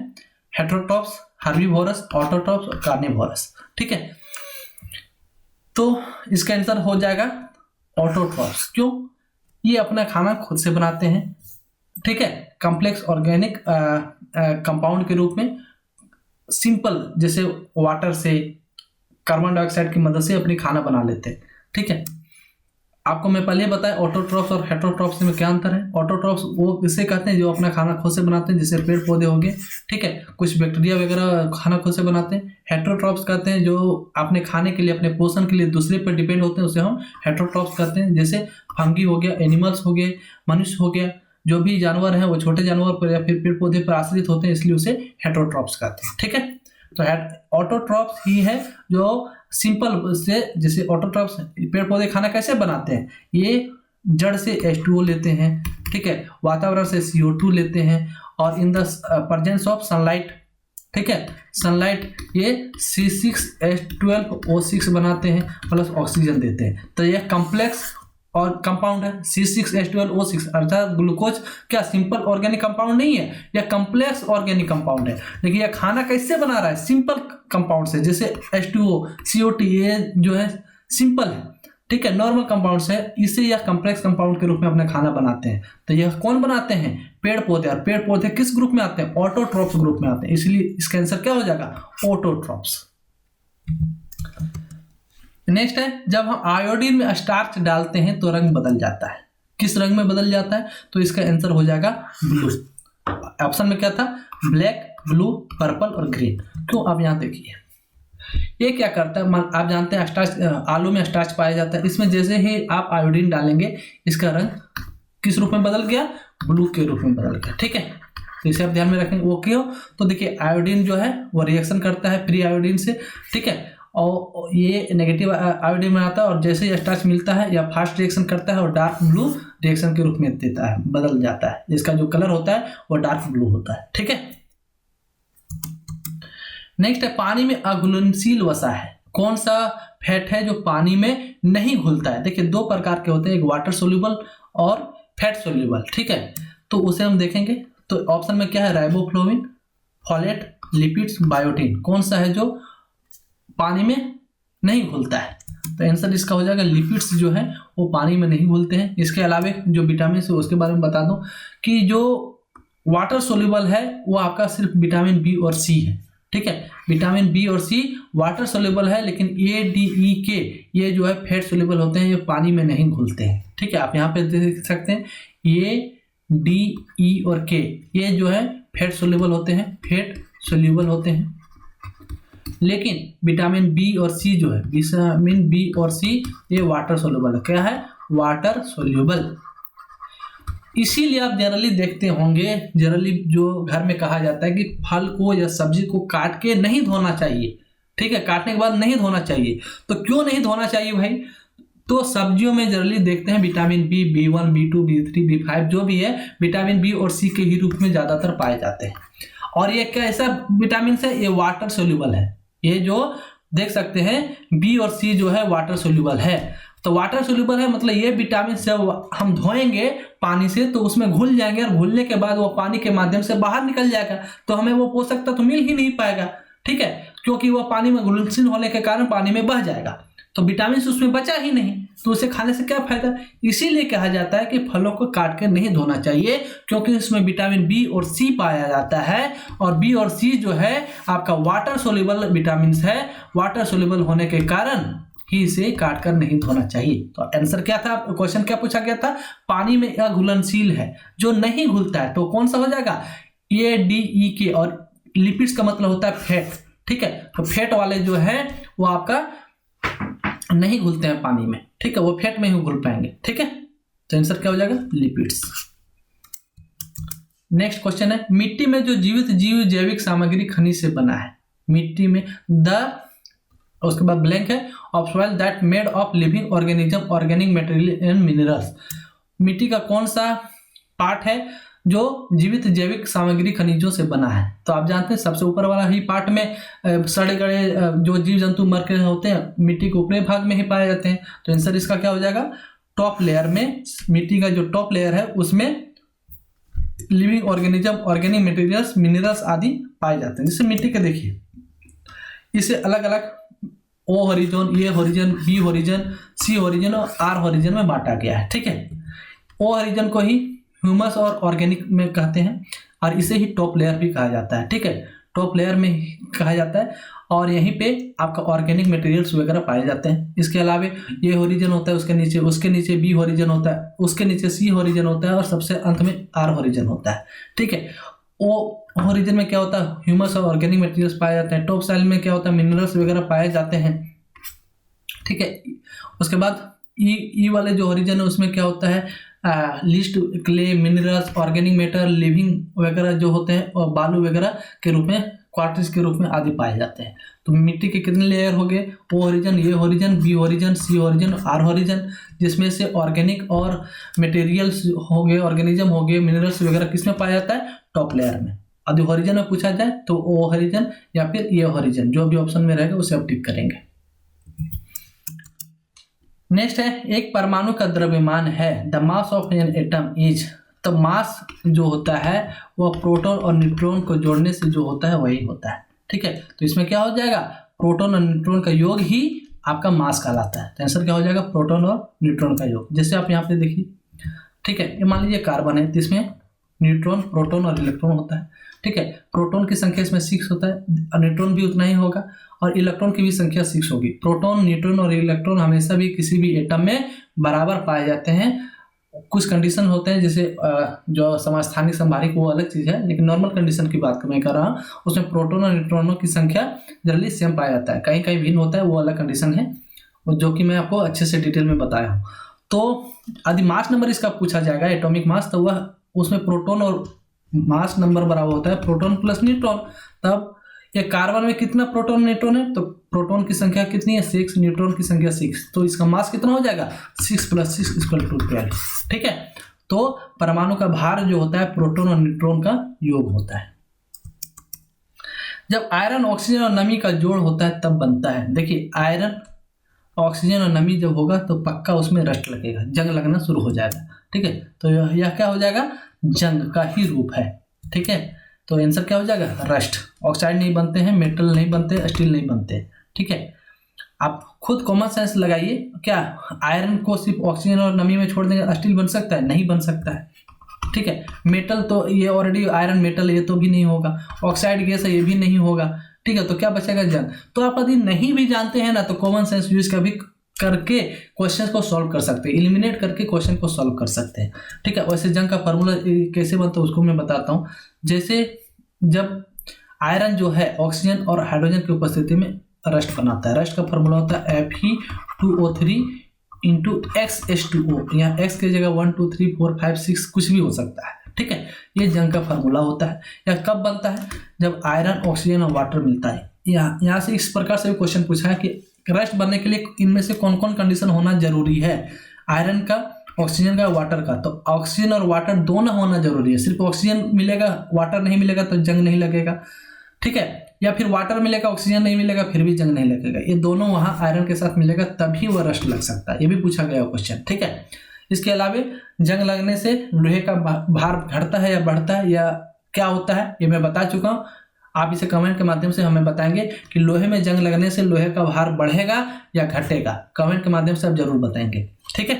हेटेरोट्रॉप्स, हर्बीवोरस, ऑटोट्रॉप्स और कार्निवोरस। ठीक है, तो इसका आंसर हो जाएगा ऑटोट्रॉप्स। क्यों? ये अपना खाना खुद से बनाते हैं। ठीक है, कॉम्प्लेक्स ऑर्गेनिक कंपाउंड के रूप में सिंपल जैसे वाटर से, कार्बन डाइऑक्साइड की मदद से अपनी खाना बना लेते हैं। ठीक है, आपको मैं पहले बताया ऑटोट्रॉप्स और हेटेरोट्रॉप्स में क्या अंतर है। ऑटोट्रॉप्स वो किसे कहते हैं जो अपना खाना खुद से बनाते हैं, जैसे पेड़ पौधे हो गए। ठीक है, कुछ बैक्टीरिया वगैरह खाना खुद से बनाते हैं। हेटेरोट्रॉप्स कहते हैं जो अपने खाने के लिए, अपने पोषण के लिए दूसरे पर डिपेंड होते हैं, उसे हम हेटेरोट्रॉप्स कहते हैं। जैसे फंगी हो गया, एनिमल्स हो गए, मनुष्य हो गया, जो भी जानवर है वो छोटे जानवर पर या फिर पेड़ पौधे पर आश्रित होते हैं, इसलिए उसे हेटेरोट्रॉप्स कहते हैं। ठीक है, तो ऑटोट्रॉप्स ही है जो सिंपल से, जैसे ऑटोट्रॉप्स पेड़ पौधे खाना कैसे बनाते हैं, ये जड़ से H2O लेते हैं। ठीक है, वातावरण से CO2 लेते हैं और in the presence of sunlight ठीक है। सनलाइट ये C6H12O6 बनाते हैं प्लस ऑक्सीजन देते हैं, तो यह कॉम्प्लेक्स और कंपाउंड है C6H12O6, अर्थात ग्लूकोज क्या सिंपल ऑर्गेनिक कंपाउंड नहीं है, यह कॉम्प्लेक्स ऑर्गेनिक कंपाउंड है। लेकिन यह खाना कैसे बना रहा है, सिंपल कंपाउंड से, जैसे H2O CO2 ये जो है सिंपल है, ठीक है, नॉर्मल कंपाउंड्स है, इसे यह कॉम्प्लेक्स कंपाउंड के रूप में अपना खाना बनाते हैं। तो यह कौन बनाते हैं, पेड़ पौधे, और पेड़ पौधे किस ग्रुप में आते हैं, ऑटोट्रॉप्स ग्रुप में आते हैं, इसलिए इसका आंसर क्या हो जाएगा, ऑटोट्रॉप्स। नेक्स्ट है, जब हम आयोडीन में स्टार्च डालते हैं तो रंग बदल जाता है, किस रंग में बदल जाता है, तो इसका आंसर हो जाएगा ब्लू। ऑप्शन में क्या था, ब्लैक, ब्लू, पर्पल और ग्रीन। क्यों, आप यहाँ देखिए ये क्या करता है, आप जानते हैं स्टार्च, आलू में स्टार्च पाया जाता है, इसमें जैसे ही आप आयोडीन डालेंगे इसका रंग किस रूप में बदल गया, ब्लू के रूप में बदल गया, ठीक है। तो इसे आप ध्यान में रखेंगे। वो क्यों, तो देखिए आयोडीन जो है वो रिएक्शन करता है फ्री आयोडीन से, ठीक है, और ये नेगेटिव आयोडीन बनाता है, और जैसे ही स्टार्च मिलता है या फास्ट रिएक्शन करता है और डार्क ब्लू रिएक्शन के रूप में देता है, बदल जाता है, इसका जो कलर होता है वो डार्क ब्लू होता है, ठीक है। नेक्स्ट है, पानी में अघुलनशील वसा है, कौन सा फैट है जो पानी में नहीं घुलता है। देखिए दो प्रकार के होते हैं, एक वाटर सोल्यूबल और फैट सोल्यूबल, ठीक है, तो उसे हम देखेंगे। तो ऑप्शन में क्या है, राइबोफ्लोविन, फॉलेट, लिपिड्स, बायोटिन, कौन सा है जो पानी में नहीं घुलता है, तो आंसर इसका हो जाएगा लिपिड्स जो है वो पानी में नहीं घुलते हैं। इसके अलावा जो विटामिन है उसके बारे में बता दूं कि जो वाटर सोल्यूबल है वो आपका सिर्फ विटामिन बी और सी है, ठीक है, विटामिन बी और सी वाटर सोल्यूबल है, लेकिन ए, डी, ई, के ये जो है फैट सोल्यूबल होते हैं, ये पानी में नहीं घुलते हैं, ठीक है। आप यहाँ पे देख सकते हैं ए, डी, ई और के ये जो है फैट सोल्यूबल होते हैं, फैट सोल्यूबल होते हैं, लेकिन विटामिन बी और सी जो है, विटामिन बी और सी ये वाटर सोल्यूबल है, क्या है, वाटर सोल्यूबल। इसीलिए आप जनरली देखते होंगे, जनरली जो घर में कहा जाता है कि फल को या सब्जी को काट के नहीं धोना चाहिए, ठीक है, काटने के बाद नहीं धोना चाहिए। तो क्यों नहीं धोना चाहिए भाई, तो सब्जियों में जनरली देखते हैं vitamin B, B1, B2, B3, B5 जो भी है विटामिन बी और सी के ही रूप में ज़्यादातर पाए जाते हैं, और ये कैसा विटामिन है, ये वाटर सोल्यूबल है। ये जो देख सकते हैं बी और सी जो है वाटर सोल्यूबल है, तो वाटर सोल्यूबल है मतलब ये विटामिन से हम धोएंगे पानी से तो उसमें घुल जाएंगे, और घुलने के बाद वो पानी के माध्यम से बाहर निकल जाएगा, तो हमें वो पोषक तत्व मिल ही नहीं पाएगा, ठीक है, क्योंकि वो पानी में घुलनशील होने के कारण पानी में बह जाएगा, तो विटामिन उसमें बचा ही नहीं, तो उसे खाने से क्या फायदा। इसीलिए कहा जाता है कि फलों को काट कर नहीं धोना चाहिए, क्योंकि उसमें विटामिन बी और सी पाया जाता है, और बी और सी जो है आपका वाटर सोल्यूबल विटामिन है, वाटर सोल्यूबल होने के कारण ही इसे काट कर नहीं धोना चाहिए। तो आंसर क्या था, क्वेश्चन क्या पूछा गया था, पानी में अघुलनशील है जो नहीं घुलता है, तो कौन सा हो जाएगा, ए, डी, ई, के, और लिपिड्स का मतलब होता है फैट, ठीक है, तो फैट वाले जो है वो आपका नहीं घुलते हैं पानी में, ठीक है, वो फैट में ही घुल पाएंगे, ठीक है, तो आंसर क्या हो जाएगा, लिपिड्स। नेक्स्ट क्वेश्चन है, मिट्टी में जो जीवित जीव जैविक सामग्री खनिज से बना है, मिट्टी में उसके बाद ब्लैंक है, of soil that made of living organism, organic material and minerals, मिट्टी का कौन सा पार्ट है जो जीवित जैविक सामग्री खनिजों से बना है। तो आप जानते हैं सबसे ऊपर वाला ही पार्ट में सड़े गड़े जो जीव जंतु मर के होते हैं मिट्टी के ऊपरी भाग में ही पाए जाते हैं, तो आंसर इसका क्या हो जाएगा, टॉप लेयर में, मिट्टी का जो टॉप लेयर है उसमें living organism, organic materials, minerals आदि पाए जाते हैं। जैसे मिट्टी के देखिए इसे अलग अलग ओ horizon, A horizon, B horizon, C horizon और आर हॉरिजन में बांटा गया है, ठीक है। ओ हॉरिजन को ही ह्यूमस और ऑर्गेनिक में कहते हैं, और इसे ही टॉप लेयर भी कहा जाता है, ठीक है, टॉप लेयर में कहा जाता है, और यहीं पे आपका ऑर्गेनिक मटेरियल्स वगैरह पाए जाते हैं। इसके अलावा ये हॉरिजन होता है, उसके नीचे बी हॉरिजन होता है, उसके नीचे सी हॉरिजन होता है, और सबसे अंत में आर हॉरिजन होता है, ठीक है। ओ हॉरिजन में क्या होता है, ह्यूमस और ऑर्गेनिक मटेरियल्स पाए जाते हैं, टॉप साइल में क्या होता है, मिनरल्स वगैरह पाए जाते हैं, ठीक है। उसके बाद ई वाले जो हॉरिजन है उसमें क्या होता है, list, clay, minerals, organic matter, living वगैरह जो होते हैं, और बालू वगैरह के रूप में, क्वार्टिस के रूप में आदि पाए जाते हैं। तो मिट्टी के कितने लेयर हो गए, O horizon, A horizon, B horizon, C horizon, R horizon, जिसमें से ऑर्गेनिक और मटेरियल्स हो गए, ऑर्गेनिज्म हो गए, मिनरल्स वगैरह किसमें पाया जाता है, टॉप लेयर में, यदि हॉरिजन में पूछा जाए तो ओ हॉरिजन या फिर ये हॉरिजन, जो भी ऑप्शन में रहेगा उसे आप टिक करेंगे। नेक्स्ट है, एक परमाणु का द्रव्यमान है, the mass of an atom is, तो मास जो होता है वह प्रोटॉन और न्यूट्रॉन को जोड़ने से जो होता है वही होता है। ठीक है, तो इसमें क्या हो जाएगा, प्रोटॉन और न्यूट्रॉन का योग ही आपका मास कहलाता है। तो आंसर क्या हो जाएगा, प्रोटॉन और न्यूट्रॉन का योग। जैसे आप यहाँ पे देखिए, ठीक है, ये मान लीजिए कार्बन है, तो इसमें न्यूट्रॉन, प्रोटॉन और इलेक्ट्रॉन होता है। ठीक है, प्रोटॉन की संख्या इसमें 6 होता है, न्यूट्रॉन भी उतना ही होगा और इलेक्ट्रॉन की भी संख्या 6 होगी। प्रोटॉन, न्यूट्रॉन और इलेक्ट्रॉन हमेशा भी किसी भी एटम में बराबर पाए जाते हैं। कुछ कंडीशन होते हैं, जैसे जो समस्थानिक संभारिक वो अलग चीज़ है, लेकिन नॉर्मल कंडीशन की बात मैं कर रहा हूँ, उसमें प्रोटॉन और न्यूट्रॉनों की संख्या जनरली सेम पाया जाता है। कहीं कहीं भिन्न होता है, वो अलग कंडीशन है, जो कि मैं आपको अच्छे से डिटेल में बताया हूँ। तो यदि मास नंबर इसका पूछा जाएगा, एटॉमिक मास, तो वह उसमें प्रोटॉन और मास नंबर बराबर होता है प्रोटॉन प्लस न्यूट्रॉन। तब ये कार्बन में कितना प्रोटॉन न्यूट्रॉन है, तो प्रोटॉन की संख्या कितनी है, 6, न्यूट्रॉन की संख्या 6, तो इसका मास कितना हो जाएगा, 6 + 6 = 12। ठीक है, तो परमाणु का भार जो होता है प्रोटॉन और न्यूट्रॉन का योग होता है। जब आयरन, ऑक्सीजन और नमी का जोड़ होता है तब बनता है। देखिए, आयरन, ऑक्सीजन और नमी जब होगा तो पक्का उसमें रस्ट लगेगा, जंग लगना शुरू हो जाएगा। ठीक है, तो यह क्या हो जाएगा, जंग का ही रूप है। ठीक है, तो आंसर क्या हो जाएगा, रस्ट। ऑक्साइड नहीं बनते हैं, मेटल नहीं बनते, स्टील नहीं बनते। ठीक है, आप खुद कॉमन सेंस लगाइए, क्या आयरन को सिर्फ ऑक्सीजन और नमी में छोड़ देंगे स्टील बन सकता है, नहीं बन सकता है। ठीक है, मेटल तो ये ऑलरेडी आयरन मेटल, ये तो भी नहीं होगा, ऑक्साइड गैस है, ये भी नहीं होगा। ठीक है, तो क्या बचेगा, जंग। तो आप यदि नहीं भी जानते हैं ना, तो कॉमन सेंस यूज कभी करके क्वेश्चन को सॉल्व कर सकते हैं, एलिमिनेट करके क्वेश्चन को सॉल्व कर सकते हैं। ठीक है, वैसे जंग का फॉर्मूला कैसे बनता है उसको मैं बताता हूँ। जैसे जब आयरन जो है ऑक्सीजन और हाइड्रोजन की उपस्थिति में रस्ट बनाता है, रस्ट का फॉर्मूला होता है Fe2O3 × XH2O। यहाँ X की जगह 1 2 3 4 5 6 कुछ भी हो सकता है। ठीक है, ये जंग का फॉर्मूला होता है। यह कब बनता है, जब आयरन, ऑक्सीजन और वाटर मिलता है। यहाँ से इस प्रकार से भी क्वेश्चन पूछा है कि रस्ट बनने के लिए इनमें से कौन कौन कंडीशन होना जरूरी है, आयरन का, ऑक्सीजन का, वाटर का। तो ऑक्सीजन और वाटर दोनों होना जरूरी है। सिर्फ ऑक्सीजन मिलेगा, वाटर नहीं मिलेगा तो जंग नहीं लगेगा। ठीक है, या फिर वाटर मिलेगा, ऑक्सीजन नहीं मिलेगा, फिर भी जंग नहीं लगेगा। ये दोनों वहाँ आयरन के साथ मिलेगा तभी वह रस्ट लग सकता है। ये भी पूछा गया क्वेश्चन। ठीक है, इसके अलावा जंग लगने से लोहे का भार घटता है या बढ़ता है या क्या होता है, ये मैं बता चुका हूँ। आप इसे कमेंट के माध्यम से हमें बताएंगे कि लोहे में जंग लगने से लोहे का भार बढ़ेगा या घटेगा। कमेंट के माध्यम से आप जरूर बताएंगे। ठीक है,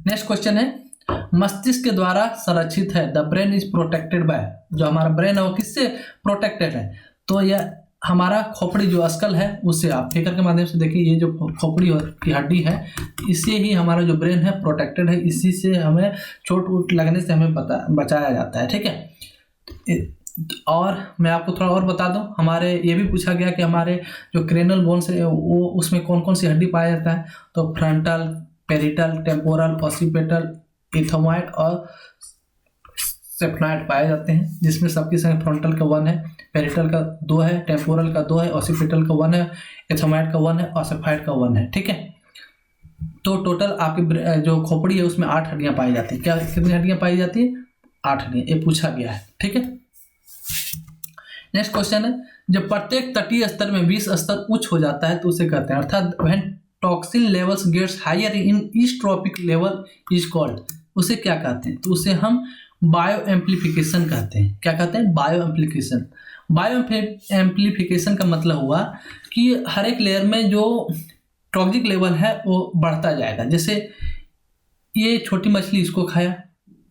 नेक्स्ट क्वेश्चन है, मस्तिष्क के द्वारा संरक्षित है, the brain is protected by. जो हमारा ब्रेन है वो किससे प्रोटेक्टेड है, तो यह हमारा खोपड़ी जो अस्कल है उससे। आप फिगर के माध्यम से देखिए, ये जो खोपड़ी की हड्डी है इससे ही हमारा जो ब्रेन है प्रोटेक्टेड है, इसी से हमें चोट वोट लगने से हमें बचाया जाता है। ठीक है, और मैं आपको थोड़ा और बता दूं, हमारे ये भी पूछा गया कि हमारे जो क्रेनल बोन्स है वो उसमें कौन कौन सी हड्डी पाया जाता है, तो फ्रंटल, पेरिटल, टेम्पोरल, ऑसिपिटल, इथोमॉइड और सेफनाइड पाए जाते हैं, जिसमें सबकी संख्या फ्रंटल का 1 है, पेरिटल का 2 है, टेम्पोरल का 2 है, ऑसिपिटल का 1 है, इथोमॉइड का 1 है, ऑसिफाइड का 1 है। ठीक है, तो टोटल आपकी जो खोपड़ी है उसमें 8 हड्डियां पाई जाती है। क्या, कितनी हड्डियां पाई जाती है, 8 हड्डियां, ये पूछा गया है। ठीक है, नेक्स्ट क्वेश्चन है, जब प्रत्येक तटीय स्तर में विष स्तर उच्च हो जाता है तो उसे कहते हैं, अर्थात when toxin levels gets higher in each trophic level is called, उसे क्या कहते हैं, तो उसे हम बायो एम्प्लीफिकेशन कहते हैं। क्या कहते हैं, बायो एम्प्लीफिकेशन। बायो एम्प्लीफिकेशन का मतलब हुआ कि हर एक लेयर में जो टॉक्सिक लेवल है वो बढ़ता जाएगा। जैसे ये छोटी मछली इसको खाया,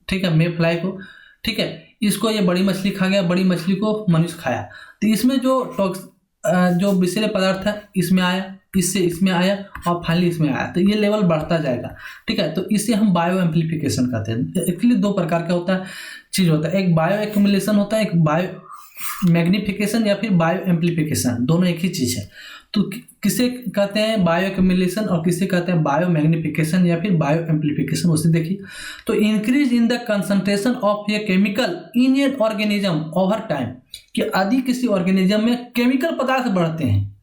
ठीक है, मे फ्लाई को, ठीक है, इसको ये बड़ी मछली खा गया, बड़ी मछली को मनुष्य खाया, तो इसमें जो विषैले पदार्थ है इसमें आया, इससे इसमें आया और फाइनली इसमें आया, तो ये लेवल बढ़ता जाएगा। ठीक है, तो इसे हम बायो एम्प्लीफिकेशन कहते हैं। एक्चुअली 2 प्रकार का होता है, चीज होता है, एक बायो एक्यूमुलेशन होता है, एक बायो मैग्निफिकेशन या फिर बायो एम्प्लीफिकेशन, दोनों एक ही चीज है। तो किसे कहते हैं बायो एक्यूमुलेशन और किसे कहते हैं बायो मैग्निफिकेशन या फिर बायो एम्प्लीफिकेशन, उसे देखिए। तो increase in the concentration of a chemical in an organism over time, कि यदि किसी ऑर्गेनिज्म में केमिकल पदार्थ बढ़ते हैं,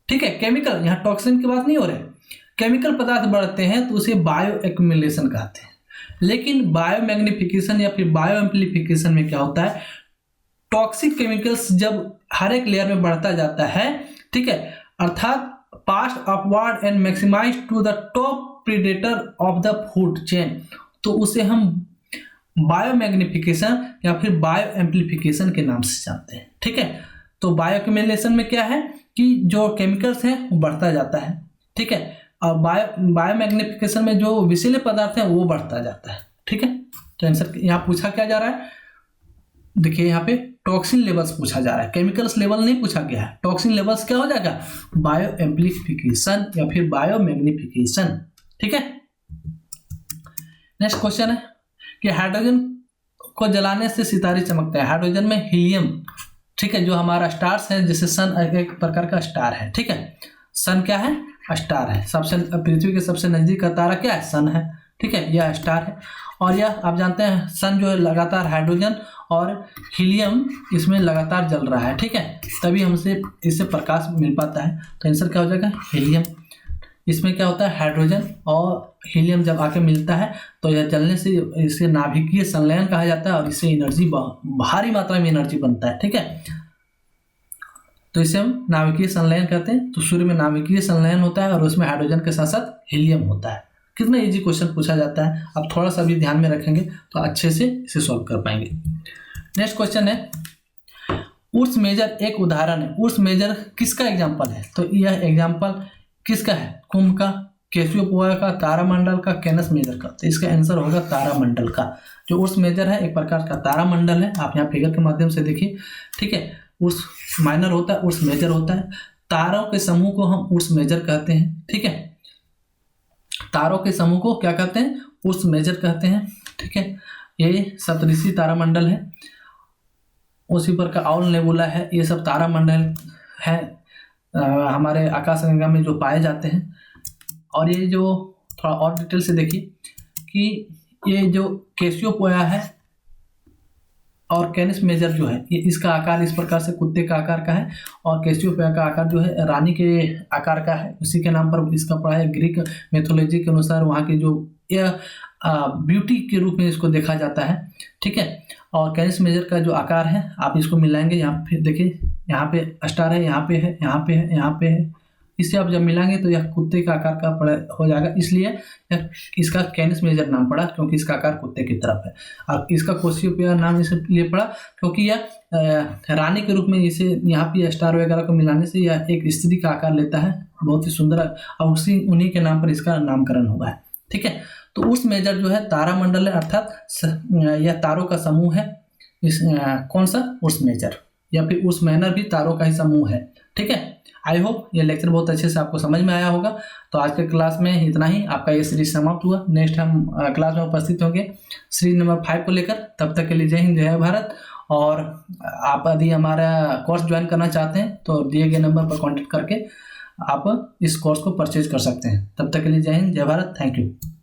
ठीक है, केमिकल, यहाँ टॉक्सिन की बात नहीं हो रही, केमिकल पदार्थ बढ़ते हैं तो उसे बायो एक्यूमुलेशन कहते हैं। लेकिन बायोमैग्निफिकेशन या फिर बायो एम्प्लीफिकेशन में क्या होता है, टॉक्सिक केमिकल्स जब हर एक लेयर में बढ़ता जाता है, ठीक है, अर्थात pass upward and maximize to the top predator of the food chain, तो उसे हम बायोमैग्निफिकेशन या फिर बायो एम्प्लीफिकेशन के नाम से जानते हैं, ठीक है। तो बायोक्यूमुलेशन में क्या है कि जो केमिकल्स हैं वो बढ़ता जाता है, ठीक है, और बायोमैग्निफिकेशन में जो विषैले पदार्थ हैं वो बढ़ता जाता है, ठीक है। तो आंसर यहाँ पूछा क्या जा रहा है, देखिए यहाँ पे टॉक्सिन लेवल्स पूछा जा रहा है, केमिकल्स लेवल नहीं पूछा गया है। टॉक्सिन लेवल्स क्या हो जाएगा, बायो एम्प्लीफिकेशन या फिर बायोमैग्निफिकेशन, ठीक है। नेक्स्ट क्वेश्चन है कि हाइड्रोजन को जलाने से सितारे चमकते हैं। हाइड्रोजन में हीलियम, ठीक है, जो हमारा स्टार्स है, जैसे सन एक प्रकार का स्टार है, ठीक है। सन क्या है, स्टार है। सबसे पृथ्वी के सबसे नजदीक का तारा क्या है, सन है, ठीक है, यह स्टार है। और यह आप जानते हैं सन जो है लगातार हाइड्रोजन और हीलियम इसमें लगातार जल रहा है, ठीक है, तभी हमसे इससे प्रकाश मिल पाता है। तो आंसर क्या हो जाएगा, हीलियम। इसमें क्या होता है, हाइड्रोजन और हीलियम जब आके मिलता है तो यह जलने से इसे नाभिकीय संलयन कहा जाता है और इससे एनर्जी भारी मात्रा में एनर्जी बनता है, ठीक है। तो इसे हम नाभिकीय संलयन कहते हैं। तो सूर्य में नाभिकीय संलयन होता है और उसमें हाइड्रोजन के साथ साथ हीलियम होता है। कितना इजी क्वेश्चन पूछा जाता है, अब थोड़ा सा भी ध्यान में रखेंगे तो अच्छे से इसे सॉल्व कर पाएंगे। नेक्स्ट क्वेश्चन है, उर्स मेजर एक उदाहरण है। उर्स मेजर किसका एग्जाम्पल है, तो यह एग्जाम्पल किसका है, कुंभ का, कैसियोपेया का, तारामंडल का, कैनस मेजर का। तो इसका आंसर होगा तारामंडल का। जो उर्स मेजर है एक प्रकार का तारामंडल है, आप यहाँ फिगर के माध्यम से देखिए, ठीक है। उर्स माइनर होता है, उर्स मेजर होता है। तारों के समूह को हम उर्स मेजर कहते हैं, ठीक है। तारों के समूह को क्या कहते हैं, उर्स मेजर कहते हैं, ठीक है। ये सप्तऋषि तारामंडल है, उसी पर का आउल नेबुला है, ये सब तारामंडल है हमारे आकाशगंगा में जो पाए जाते हैं। और ये जो थोड़ा और डिटेल से देखिए कि ये जो कैसियोपेया है और कैनस मेजर जो है, ये इसका आकार इस प्रकार से कुत्ते का आकार का है और कैसियोपेया का आकार जो है रानी के आकार का है, उसी के नाम पर इसका पड़ा है। ग्रीक मैथोलॉजी के अनुसार वहाँ की जो यह ब्यूटी के रूप में इसको देखा जाता है, ठीक है। और कैनस मेजर का जो आकार है आप इसको मिलाएंगे, यहाँ फिर देखिए यहाँ पे स्टार है, यहाँ पे है, यहाँ पे है, यहाँ पे है, इससे आप जब मिलाएंगे तो यह कुत्ते का आकार का पड़ा हो जाएगा, इसलिए इसका कैनस मेजर नाम पड़ा क्योंकि इसका आकार कुत्ते की तरफ है। और इसका कैसियोपेया नाम इसलिए पड़ा क्योंकि यह रानी के रूप में इसे यहाँ पे स्टार वगैरह को मिलाने से यह एक स्त्री का आकार लेता है, बहुत ही सुंदर, और उन्हीं के नाम पर इसका नामकरण हुआ है, ठीक है। तो उर्स मेजर जो है तारामंडल है, अर्थात यह तारों का समूह है। इस कौन सा, उर्स मेजर, या फिर उर्स माइनर भी तारों का ही समूह है, ठीक है। आई होप ये लेक्चर बहुत अच्छे से आपको समझ में आया होगा। तो आज के क्लास में इतना ही, आपका ये सीरीज समाप्त हुआ। नेक्स्ट हम क्लास में उपस्थित होंगे सीरीज नंबर 5 को लेकर। तब तक के लिए जय हिंद, जय भारत। और आप यदि हमारा कोर्स ज्वाइन करना चाहते हैं तो दिए गए नंबर पर कॉन्टेक्ट करके आप इस कोर्स को परचेज कर सकते हैं। तब तक के लिए जय हिंद, जय भारत, थैंक यू।